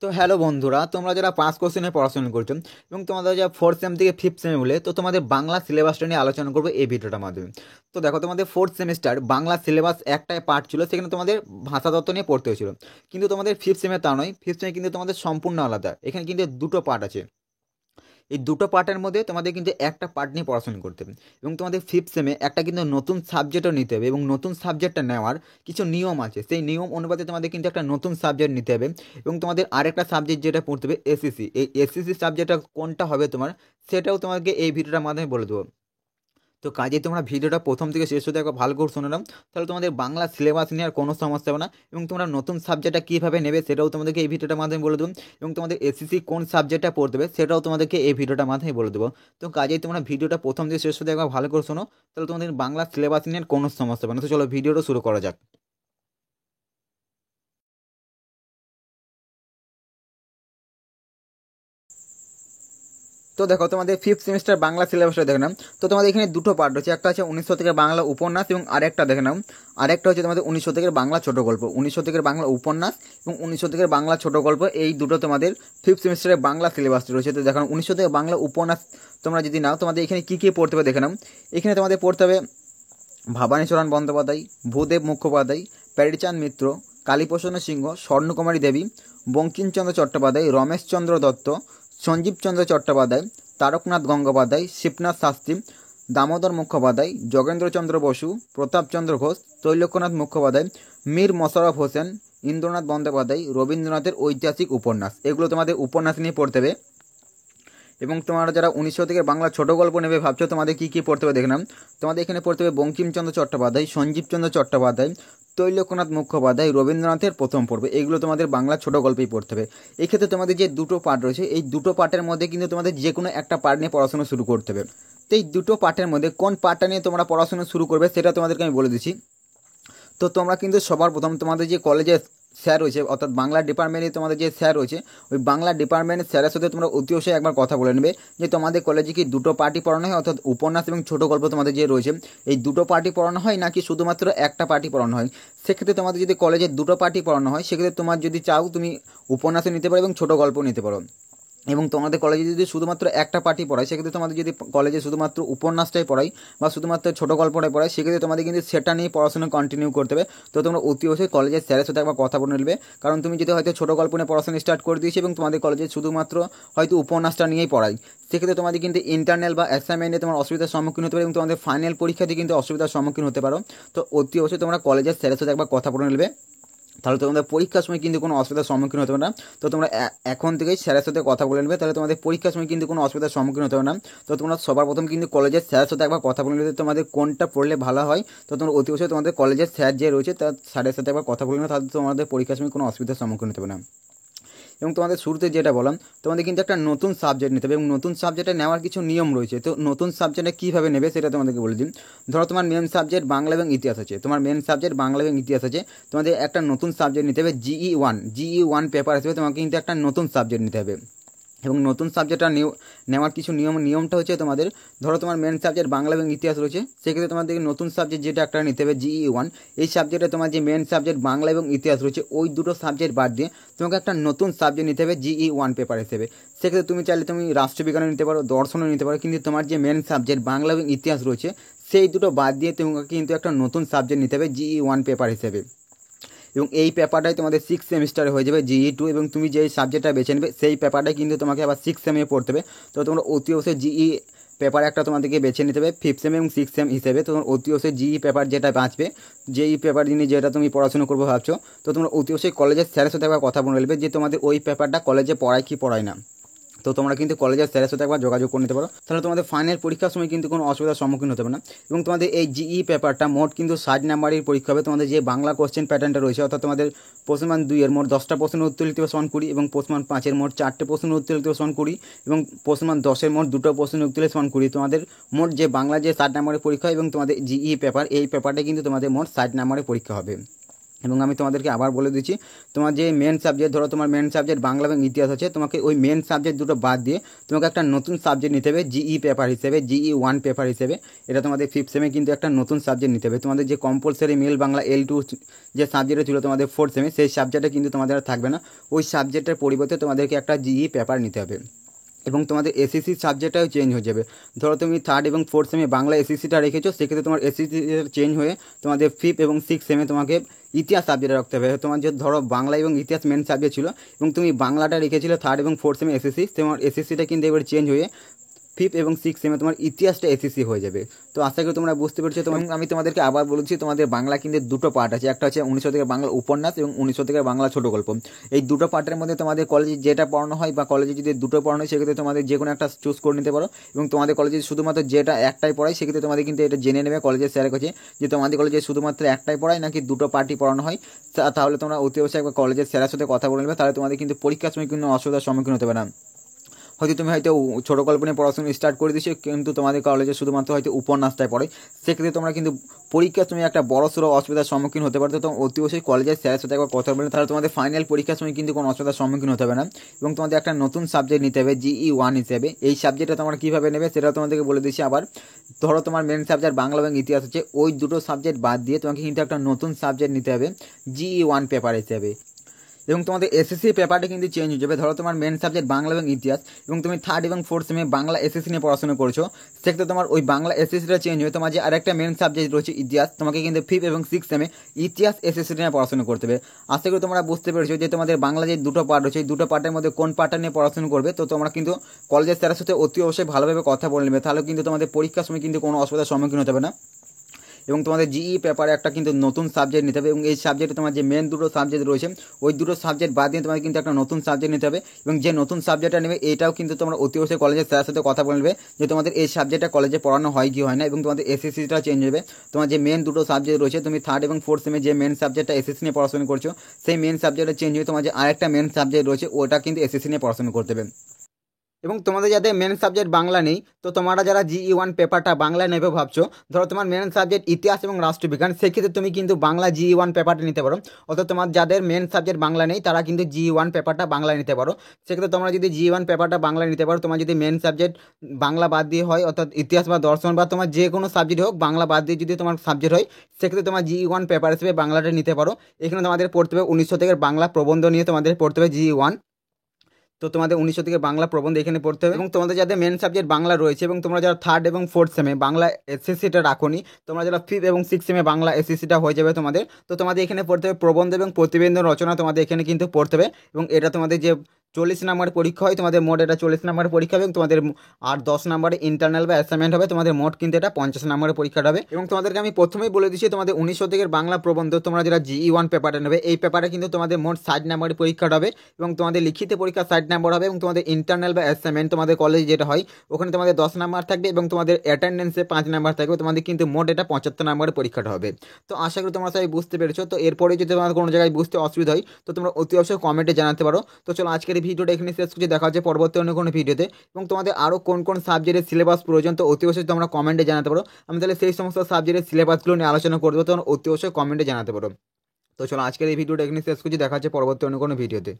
তো হ্যালো বন্ধুরা, তোমরা যারা 5 কোশ্চেনে পড়াশোনা করছো এবং তোমাদের যা 4th সেম থেকে 5th সেমে বলে, তো তোমাদের বাংলা সিলেবাসটা নিয়ে আলোচনা করবো এই ভিডিওটার মাধ্যমে। তো দেখো, তোমাদের 4th সেমিস্টার বাংলা সিলেবাস একটাই পার্ট ছিল, সেখানে তোমাদের ভাষাতত্ত্ব নিয়ে পড়তে হয়েছিল। কিন্তু তোমাদের 5th সেমে তা নয়, 5th সেমে কিন্তু তোমাদের সম্পূর্ণ আলাদা। এখানে কিন্তু দুটো পার্ট আছে। এই দুটো পার্টের মধ্যে তোমাদের কিন্তু একটা পার্ট নিয়ে পড়াশোনা করতে হবে। এবং তোমাদের 5th সেমে একটা কিন্তু নতুন সাবজেক্টও নিতে হবে, এবং নতুন সাবজেক্টটা নেওয়ার কিছু নিয়ম আছে। সেই নিয়ম অনুপাতে তোমাদের কিন্তু একটা নতুন সাবজেক্ট নিতে হবে। এবং তোমাদের আরেকটা সাবজেক্ট যেটা পড়তে হবে এসিসি, এই এসিসি সাবজেক্টটা কোনটা হবে তোমার, সেটাও তোমাকে এই ভিডিওটার মাধ্যমে বলে দেবো। তো কাজে তোমরা ভিডিওটা প্রথম থেকে শেষ হতে একবার ভালো করে শুনে নাও, তাহলে তোমাদের বাংলা সিলেবাস নিয়ে আর কোনো সমস্যা হবে না। এবং তোমরা নতুন সাবজেক্টটা কীভাবে নেবে সেটাও তোমাদেরকে এই ভিডিওটার মাধ্যমে বলে দেবো। এবং তোমাদের এসিসি কোন সাবজেক্টটা পড়তে হবে সেটাও তোমাদেরকে এই ভিডিওটার মাধ্যমে বলে দেবো। তো কাজেই তোমরা ভিডিওটা প্রথম থেকে শেষ হতে একবার ভালো করে শোনো, তাহলে তোমাদের বাংলা সিলেবাস নিয়ে আর কোনো সমস্যা হবে না। তো চলো ভিডিওটা শুরু করা যাক। তো দেখো, তোমাদের 5th সেমিস্টার বাংলা সিলেবাসটা দেখে নাও। তো তোমাদের এখানে দুটো পার্ট রয়েছে, একটা হচ্ছে 1900 থেকে বাংলা উপন্যাস, এবং আরেকটা দেখে নাও, আরেকটা হচ্ছে তোমাদের 1900 থেকে বাংলা ছোট গল্প। 1900 থেকে বাংলা উপন্যাস এবং 1900 থেকে বাংলা ছোট গল্প, এই দুটো তোমাদের 5th সেমিস্টারের বাংলা সিলেবাস রয়েছে। তো দেখো, 1900 থেকে বাংলা উপন্যাস তোমরা যদি নাও, তোমাদের এখানে কী কী পড়তে হবে দেখে নাও। এখানে তোমাদের পড়তে হবে ভবানীচরণ বন্দ্যোপাধ্যায়, ভূদেব মুখোপাধ্যায়, প্যারীচাঁদ মিত্র, কালীপ্রসন্ন সিংহ, স্বর্ণকুমারী দেবী, বঙ্কিমচন্দ্র চট্টোপাধ্যায়, রমেশচন্দ্র দত্ত, সঞ্জীবচন্দ্র চট্টোপাধ্যায়, তারকনাথ গঙ্গোপাধ্যায়, শিবনাথ শাস্ত্রী, দামোদর মুখোপাধ্যায়, যোগেন্দ্রচন্দ্র বসু, প্রতাপচন্দ্র ঘোষ, ত্রৈলোক্যনাথ মুখোপাধ্যায়, মীর মোশাররফ হোসেন, ইন্দ্রনাথ বন্দ্যোপাধ্যায়, রবীন্দ্রনাথের ঐতিহাসিক উপন্যাস, এগুলো তোমাদের উপন্যাস নিয়ে পড়তে হবে। এবং তোমরা যারা 1900 থেকে বাংলা ছোট গল্প নেবে ভাবছো, তোমাদের কী কী পড়তে হবে দেখে নাও। তোমাদের এখানে পড়তে হবে বঙ্কিমচন্দ্র চট্টোপাধ্যায়, সঞ্জীবচন্দ্র চট্টোপাধ্যায়, ত্রৈলোক্যনাথ মুখোপাধ্যায়, রবীন্দ্রনাথের প্রথম পর্ব, এগুলো তোমাদের বাংলা ছোট গল্পেই পড়তে হবে। এক্ষেত্রে তোমাদের যে দুটো পার্ট রয়েছে, এই দুটো পার্টের মধ্যে কিন্তু তোমাদের যে কোনো একটা পার্ট নিয়ে পড়াশোনা শুরু করতে হবে। তো এই দুটো পার্টের মধ্যে কোন পার্টটা নিয়ে তোমরা পড়াশোনা শুরু করবে সেটা তোমাদেরকে আমি বলে দিচ্ছি। তো তোমরা কিন্তু সবার প্রথম তোমাদের যে কলেজে স্যার রয়েছে, অর্থাৎ বাংলা ডিপার্টমেন্টে তোমাদের যে স্যার রয়েছে, ওই বাংলা ডিপার্টমেন্টের স্যারের সাথে তোমরা অতি অবশ্যই একবার কথা বলে নেবে যে তোমাদের কলেজে কি দুটো পার্টি পড়ানো হয়, অর্থাৎ উপন্যাস এবং ছোটো গল্প তোমাদের যে রয়েছে, এই দুটো পার্টি পড়ানো হয় নাকি শুধুমাত্র একটা পার্টি পড়ানো হয়। সেক্ষেত্রে তোমাদের যদি কলেজে দুটো পার্টি পড়ানো হয়, সেক্ষেত্রে তোমার যদি চাও তুমি উপন্যাসও নিতে পারো এবং ছোটো গল্প নিতে পারো। এবং তোমাদের কলেজে যদি শুধুমাত্র একটা পার্টি পড়ায়, সেক্ষেত্রে তোমাদের যদি কলেজে শুধুমাত্র উপন্যাসটাই পড়াই বা শুধুমাত্র ছোটো গল্পটাই পড়ায়, সেক্ষেত্রে তোমাদের কিন্তু সেটা নিয়ে পড়াশোনা কন্টিনিউ করতে হবে। তো তোমরা অতি অবশ্যই কলেজের স্যারের সাথে একবার কথা বলে নেবে, কারণ তুমি যদি হয়তো ছোটো গল্প নিয়ে পড়াশোনা স্টার্ট করে দিয়েছি এবং তোমাদের কলেজে শুধুমাত্র হয়তো উপন্যাসটা নিয়েই পড়াই, সেক্ষেত্রে তোমাদের কিন্তু ইন্টারনাল বা অ্যাসাইনমেন্টে তোমার অসুবিধার সম্মুখীন হতে পারে এবং তোমাদের ফাইনাল পরীক্ষাতে কিন্তু অসুবিধার সম্মুখীন হতে পারো। তো অতি অবশ্যই তোমরা কলেজের স্যারের সাথে একবার কথা বলে নেবে, তাহলে তোমাদের পরীক্ষার সময় কিন্তু কোনো অসুবিধার সম্মুখীন হতে হবে না। তো তোমরা এখন থেকেই স্যারের সাথে কথা বলে নেবে, তাহলে তোমাদের পরীক্ষার সময় কিন্তু কোনো অসুবিধার সম্মুখীন হতে হবে না। তো তোমরা সবার প্রথম কিন্তু কলেজের স্যারের সাথে একবার কথা বলে নেবে তোমাদের কোনটা পড়লে ভালো হয়। তো তোমরা অতি অবশ্যই তোমাদের কলেজের স্যার যে রয়েছে তার স্যারের সাথে একবার কথা বলে নেবে, তাহলে তোমাদের পরীক্ষার সময় কোনো অসুবিধার সম্মুখীন হতে হবে না। এবং তোমাদের শুরুতে যেটা বললাম, তোমাদের কিন্তু একটা নতুন সাবজেক্ট নিতে হবে এবং নতুন সাবজেক্টে নেওয়ার কিছু নিয়ম রয়েছে। তো নতুন সাবজেক্টে কীভাবে নেবে সেটা তোমাদেরকে বলে দিন। ধরো তোমার মেন সাবজেক্ট বাংলা এবং ইতিহাস আছে, তোমার মেন সাবজেক্ট বাংলা এবং ইতিহাস আছে, তোমাদের একটা নতুন সাবজেক্ট নিতে হবে জিই 1 পেপার হিসেবে তোমাকে কিন্তু একটা নতুন সাবজেক্ট নিতে হবে। এবং নতুন সাবজেক্টটা নেওয়ার কিছু নিয়মটা হচ্ছে তোমাদের, ধরো তোমার মেন সাবজেক্ট বাংলা এবং ইতিহাস রয়েছে, সেক্ষেত্রে তোমাদের নতুন সাবজেক্ট যেটা একটা নিতে হবে জিই 1। এই সাবজেক্টে তোমার যে মেন সাবজেক্ট বাংলা এবং ইতিহাস রয়েছে, ওই দুটো সাবজেক্ট বাদ দিয়ে তোমাকে একটা নতুন সাবজেক্ট নিতে হবে জিই 1 পেপার হিসেবে। সেক্ষেত্রে তুমি চাইলে তুমি রাষ্ট্রবিজ্ঞানও নিতে পারো, দর্শনও নিতে পারো, কিন্তু তোমার যে মেন সাবজেক্ট বাংলা এবং ইতিহাস রয়েছে, সেই দুটো বাদ দিয়ে তোমাকে কিন্তু একটা নতুন সাবজেক্ট নিতে হবে জিই 1 পেপার হিসেবে। এবং এই পেপারটাই তোমাদের 6 সেমিস্টারে হয়ে যাবে জিই 2, এবং তুমি যেই সাবজেক্টটা বেছে নেবে সেই পেপারটাই কিন্তু তোমাকে আবার 6 সেমে পড়তে হবে। তো তোমরা অতি অবশ্যই জিই পেপার একটা তোমাদেরকে বেছে নিতে হবে 5th সেম এবং 6th সেম হিসেবে। তো তোমার অতি অবশ্যই জিই পেপার যেটা বাঁচবে, যেই পেপার নিয়ে যেটা তুমি পড়াশোনা করবো ভাবছো, তো তোমরা অতি অবশ্যই কলেজের স্যারের সাথে একবার কথা বলে নেবে যে তোমাদের ওই পেপারটা কলেজে পড়ায় কি পড়ায় না। তো তোমরা কিন্তু কলেজের স্যারের সাথে একবার যোগাযোগ করে নিতে পারো, তাহলে তোমাদের ফাইনাল পরীক্ষার সময় কিন্তু কোনো অসুবিধার সম্মুখীন হতে হবে না। এবং তোমাদের এই জিই পেপারটা মোট কিন্তু 60 নাম্বারের পরীক্ষা হবে। তোমাদের যে বাংলা কোশ্চেন প্যাটার্নটা রয়েছে, অর্থাৎ তোমাদের প্রশ্নমান 2-এর মোট 10টা প্রশ্নের উত্তর লিখতে হবে =20, এবং প্রশ্নমান 5-এর মোট 4টে প্রশ্নের উত্তর লিখতে হবে =20, এবং প্রশ্নমান 10-এর মোট 2টো প্রশ্নের উত্তর লিখতে হবে =20। তোমাদের মোট যে বাংলা যে 60 নাম্বারের পরীক্ষা এবং তোমাদের জিই পেপার, এই পেপারটা কিন্তু তোমাদের মোট 60 নাম্বারের পরীক্ষা হবে। এবং আমি তোমাদেরকে আবার বলে দিচ্ছি, তোমার যে মেন সাবজেক্ট, ধরো তোমার মেন সাবজেক্ট বাংলা এবং ইতিহাস আছে, তোমাকে ওই মেন সাবজেক্ট দুটো বাদ দিয়ে তোমাকে একটা নতুন সাবজেক্ট নিতে হবে জিই পেপার হিসেবে, জিই 1 পেপার হিসেবে। এটা তোমাদের 5th সেমে কিন্তু একটা নতুন সাবজেক্ট নিতে হবে। তোমাদের যে কম্পালসারি মেল বাংলা L2 যে সাবজেক্টে ছিল তোমাদের 4th সেমে, সেই সাবজেক্টে কিন্তু তোমাদের আর থাকবে না। ওই সাবজেক্টের পরিবর্তে তোমাদেরকে একটা জিই পেপার নিতে হবে এবং তোমাদের এসএসসি সাবজেক্টটাও চেঞ্জ হয়ে যাবে। ধরো তুমি 3rd এবং 4th সেমে বাংলা এসএসসিটা রেখেছো, সেক্ষেত্রে তোমার এসএসসি চেঞ্জ হয়ে তোমাদের 5th এবং 6th সেমে তোমাকে ইতিহাস সাবজেক্টে রাখতে হবে। তোমার যে ধরো বাংলা এবং ইতিহাস মেন সাবজেক্ট ছিল এবং তুমি বাংলাটা রেখেছিলে 3rd এবং 4th সেমে এসএসসি, তোমার এসএসসিটা কিন্তু এবার চেঞ্জ হয়ে 5th এবং 6th সেমে তোমার ইতিহাসটা এসএসসি হয়ে যাবে। তো আশা করি তোমরা বুঝতে পেরেছো। এবং আমি তোমাদেরকে আবার বলেছি, তোমাদের বাংলা কিন্তু দুটো পার্ট আছে, একটা হচ্ছে 1900 থেকে বাংলা উপন্যাস এবং 1900 থেকে বাংলা ছোট গল্প। এই দুটো পার্টের মধ্যে তোমাদের কলেজে যেটা পড়ানো হয় বা কলেজে যদি দুটো পড়ানো হয় সেক্ষেত্রে তোমাদের যে কোনো একটা চুজ করে নিতে পারো। এবং তোমাদের কলেজে শুধুমাত্র যেটা একটাই পড়ায় সেক্ষেত্রে তোমাদের কিন্তু এটা জেনে নেবে কলেজের স্যারের কাছে যে তোমাদের কলেজে শুধুমাত্র একটাই পড়ায় নাকি দুটো পার্টই পড়ানো হয়। তাহলে তোমরা অতি অবশ্যই একবার কলেজের স্যারের সাথে কথা বলে নেবে, তাহলে তোমাদের কিন্তু পরীক্ষার সময় কোনো অসুবিধার সম্মুখীন হতে পারে না। হয়তো তুমি হয়তো ছোটো গল্প নিয়ে পড়াশোনা স্টার্ট করে দিচ্ছ, কিন্তু তোমাদের কলেজে শুধুমাত্র হয়তো উপন্যাসটাই পড়ে, সেক্ষেত্রে তোমরা কিন্তু পরীক্ষার সময় একটা বড় সড়ো অসুবিধার সম্মুখীন হতে পারতো। তো অতি অবশ্যই কলেজের স্যারের সাথে একবার কথা বলে, তাহলে তোমাদের ফাইনাল পরীক্ষার সময় কিন্তু কোনো অসুবিধার সম্মুখীন হতে হবে না। এবং তোমাদের একটা নতুন সাবজেক্ট নিতে হবে জিই 1 হিসেবে। এই সাবজেক্টটা তোমরা কীভাবে নেবে সেটাও তোমাদেরকে বলে দিচ্ছি আবার। ধরো তোমার মেন সাবজেক্ট বাংলা এবং ইতিহাস হচ্ছে, ওই দুটো সাবজেক্ট বাদ দিয়ে তোমাকে কিন্তু একটা নতুন সাবজেক্ট নিতে হবে জিই 1 পেপার হিসেবে। এবং তোমাদের এসএসসি পেপারটা কিন্তু চেঞ্জ হয়ে যাবে। ধরো তোমার মেন সাবজেক্ট বাংলা এবং ইতিহাস এবং তুমি 3rd এবং 4th সেমে বাংলা এসএসসি নিয়ে পড়াশোনা করছো, সেক্ষেত্রে তোমার ওই বাংলা এসএসসিটা চেঞ্জ হয়ে তোমার যে আরেকটা মেন সাবজেক্ট রয়েছে ইতিহাস, তোমাকে কিন্তু 5th এবং 6th সেমে ইতিহাস এসএসসি নিয়ে পড়াশোনা করতে হবে। আশা করি তোমরা বুঝতে পেরেছো যে তোমাদের বাংলা যে দুটো পার্ট রয়েছে, এই দুটো পার্টের মধ্যে কোন পার্টটা নিয়ে পড়াশোনা করবে। তো তোমরা কিন্তু কলেজের স্যারের সাথে অতি অবশ্যই ভালোভাবে কথা বলে নেবে, তাহলে কিন্তু তোমাদের পরীক্ষার সময় কিন্তু কোনো অসুবিধার সম্মুখীন হতে হবে না। এবং তোমাদের জিই পেপারে একটা কিন্তু নতুন সাবজেক্ট নিতে হবে এবং এই সাবজেক্টে তোমার যে মেন দুটো সাবজেক্ট রয়েছে ওই দুটো সাবজেক্ট বাদ দিয়ে তোমাকে কিন্তু একটা নতুন সাবজেক্ট নিতে হবে। এবং যে নতুন সাবজেক্টটা নেবে এটাও কিন্তু তোমরা অতি অবশ্যই কলেজের স্যারের সাথে কথা বলবে যে তোমাদের এই সাবজেক্টটা কলেজে পড়ানো হয় কি হয় না। এবং তোমাদের এসএসসিটা চেঞ্জ হবে। তোমার যে মেন দুটো সাবজেক্ট রয়েছে, তুমি 3rd এবং 4th সেমে যে মেন সাবজেক্টটা এসএসসি নিয়ে পড়াশোনা করছো, সেই মেন সাবজেক্টটা চেঞ্জ হয়ে তোমার যে আরেকটা মেন সাবজেক্ট রয়েছে ওটা কিন্তু এসএসসি নিয়ে পড়াশোনা করতে হবে। এবং তোমাদের যাদের মেন সাবজেক্ট বাংলা নেই, তো তোমরা যারা জিই 1 পেপারটা বাংলা নেবে ভাবছো, ধরো তোমার মেন সাবজেক্ট ইতিহাস এবং রাষ্ট্রবিজ্ঞান, সেক্ষেত্রে তুমি কিন্তু বাংলা জিই 1 পেপারটা নিতে পারো। অর্থাৎ তোমার যাদের মেন সাবজেক্ট বাংলা নেই তারা কিন্তু জিই 1 পেপারটা বাংলা নিতে পারো। সেক্ষেত্রে তোমরা যদি জিই 1 পেপারটা বাংলা নিতে পারো, তোমার যদি মেন সাবজেক্ট বাংলা বাদ দিয়ে হয়, অর্থাৎ ইতিহাস বা দর্শন বা তোমার যে কোনো সাবজেক্ট হোক বাংলা বাদ দিয়ে যদি তোমার সাবজেক্ট হয়, সেক্ষেত্রে তোমার জিই 1 পেপার হিসেবে বাংলাটা নিতে পারো। এখানে তোমাদের পড়তে হবে 1900 থেকে বাংলা প্রবন্ধ নিয়ে তোমাদের পড়তে হবে জিই 1। তো তোমাদের 1900 থেকে বাংলা প্রবন্ধ এখানে পড়তে হবে। এবং তোমাদের যাদের মেন সাবজেক্ট বাংলা রয়েছে এবং তোমরা যারা 3rd এবং 4th সেমে বাংলা এসএসসিটা রাখোনি, তোমরা যারা 5th এবং 6th সেমে বাংলা এসএসসিটা হয়ে যাবে তোমাদের, তো তোমাদের এখানে পড়তে হবে প্রবন্ধ এবং প্রতিবেদন রচনা, তোমাদের এখানে কিন্তু পড়তে হবে। এবং এটা তোমাদের যে 40 নম্বরের পরীক্ষা হয়, তোমাদের মোট এটা 40 নম্বরের পরীক্ষা হবে এবং তোমাদের আর 10 নম্বরে ইন্টারনাল বা অ্যাসাইনমেন্ট হবে। তোমাদের মোট কিন্তু এটা 50 নম্বরের পরীক্ষাটা হবে। এবং তোমাদেরকে আমি প্রথমেই বলে দিচ্ছি, তোমাদের 1900 থেকে বাংলা প্রবন্ধ তোমরা যারা জিই 1 পেপারটা নেবে, এই পেপারে কিন্তু তোমাদের মোট 60 নম্বরের পরীক্ষাটা হবে এবং তোমাদের লিখিত পরীক্ষা 60 নম্বর হবে। এবং তোমাদের ইন্টারনাল বা অ্যাসাইনমেন্ট তোমাদের কলেজে যেটা হয় ওখানে তোমাদের 10 নম্বর থাকবে এবং তোমাদের অ্যাটেন্ডেন্সে 5 নম্বর থাকবে। তোমাদের কিন্তু মোট এটা 75 নম্বরের পরীক্ষাটা হবে। তো আশা করি তোমরা সবাই বুঝতে পেরেছো। তো এরপরে যদি তোমাদের কোনো জায়গায় বুঝতে অসুবিধা হয় তো তোমরা অতি অবশ্যই কমেন্টে জানাতে পারো। তো চলো আজকের এই ভিডিওটা এখানে শেষ করছি, দেখা হচ্ছে পরবর্তী অন্য কোনো ভিডিওতে। এবং তোমাদের আরও কোন কোন সাবজেক্টের সিলেবাস প্রয়োজন তো অতি অবশ্যই তোমরা কমেন্টে জানাতে পারো। আমি তাহলে সেই সমস্ত সাবজেক্টের সিলেবাসগুলো নিয়ে আলোচনা করবো, তো অতি অবশ্যই কমেন্টে জানাতে পারো। তো চলো আজকের এই ভিডিওটা এখানে শেষ করছি, দেখা হচ্ছে পরবর্তী অন্য কোনো ভিডিওতে।